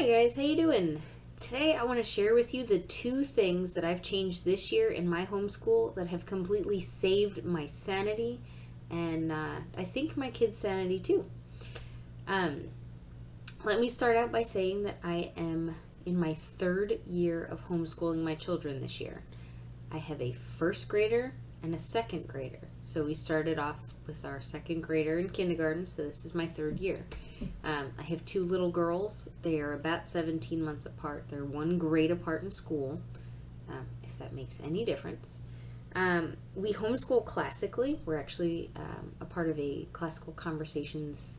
Hi guys, how you doing? Today I want to share with you the 2 things that I've changed this year in my homeschool that have completely saved my sanity and I think my kids' sanity too. Um, Let me start out by saying that I am in my 3rd year of homeschooling my children this year. I have a 1st grader and a 2nd grader. So we started off with our 2nd grader in kindergarten, so this is my 3rd year. I have 2 little girls. They are about 17 months apart. They're 1 grade apart in school, if that makes any difference. We homeschool classically. We're actually a part of a classical conversations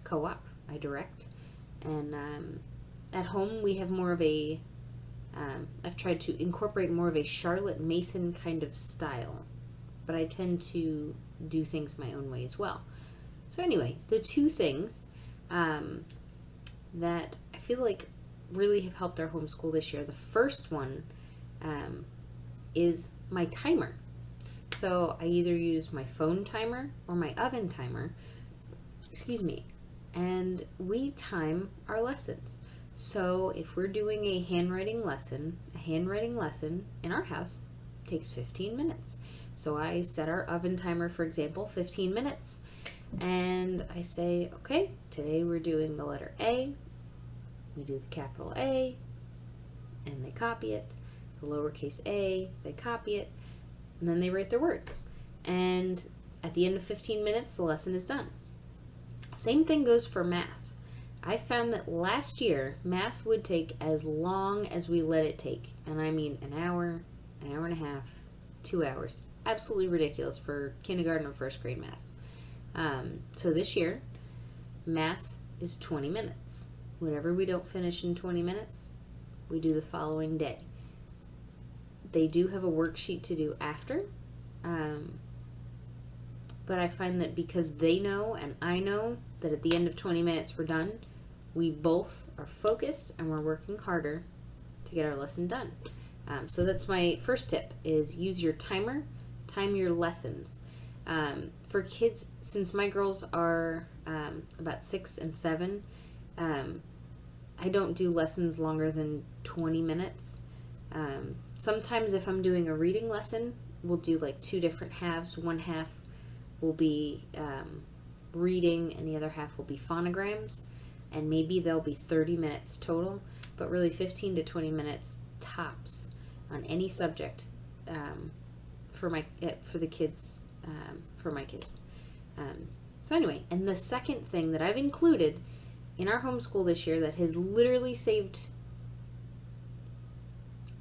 co-op I direct. And at home we have more of a, I've tried to incorporate more of a Charlotte Mason kind of style, but I tend to do things my own way as well. So anyway, the 2 things that I feel like really have helped our homeschool this year. The first one is my timer. So I either use my phone timer or my oven timer, and we time our lessons. So if we're doing a handwriting lesson in our house takes 15 minutes. So I set our oven timer, for example, 15 minutes. And I say, okay, today we're doing the letter A. We do the capital A, and they copy it. The lowercase a, they copy it, and then they write their words. And at the end of 15 minutes, the lesson is done. Same thing goes for math. I found that last year, math would take as long as we let it take. And I mean an hour and a half, 2 hours. Absolutely ridiculous for kindergarten or 1st grade math. So this year, math is 20 minutes. Whatever we don't finish in 20 minutes, we do the following day. They do have a worksheet to do after, but I find that because they know and I know that at the end of 20 minutes we're done, we both are focused and we're working harder to get our lesson done. So that's my first tip, is use your timer, time your lessons. For kids, since my girls are about 6 and 7, I don't do lessons longer than 20 minutes. Sometimes if I'm doing a reading lesson, we'll do like 2 different halves. One half will be reading and the other half will be phonograms, and maybe there'll be 30 minutes total, but really 15 to 20 minutes tops on any subject for my kids. So anyway, and the second thing that I've included in our homeschool this year that has literally saved,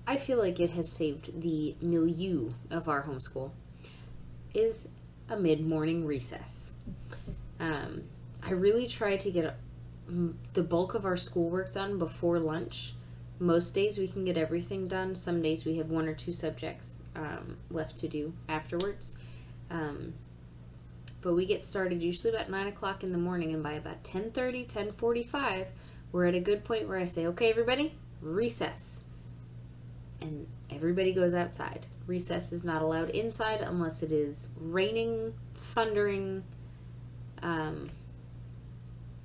I feel like it has saved the milieu of our homeschool, is a mid-morning recess. I really try to get the bulk of our schoolwork done before lunch. Most days we can get everything done. Some days we have 1 or 2 subjects left to do afterwards. But we get started usually about 9 o'clock in the morning, and by about 10:30, 10:45, we're at a good point where I say, okay, everybody, recess. And everybody goes outside. Recess is not allowed inside unless it is raining, thundering.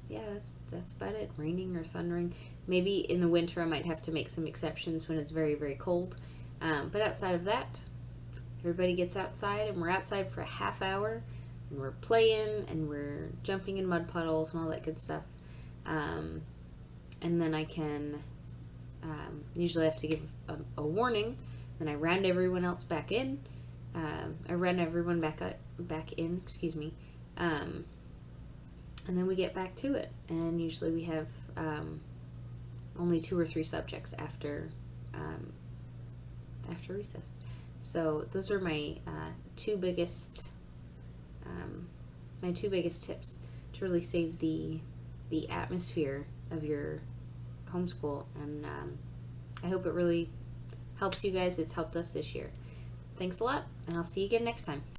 Yeah, that's about it. Raining or thundering. Maybe in the winter I might have to make some exceptions when it's very, very cold. But outside of that, everybody gets outside, and we're outside for a half hour, and we're playing, and we're jumping in mud puddles and all that good stuff. And then I can, usually I have to give a warning, then I round everyone else back in. I round everyone back in, and then we get back to it. And usually we have only 2 or 3 subjects after recess. So those are my 2 biggest tips to really save the atmosphere of your homeschool, and I hope it really helps you guys. It's helped us this year. Thanks a lot, and I'll see you again next time.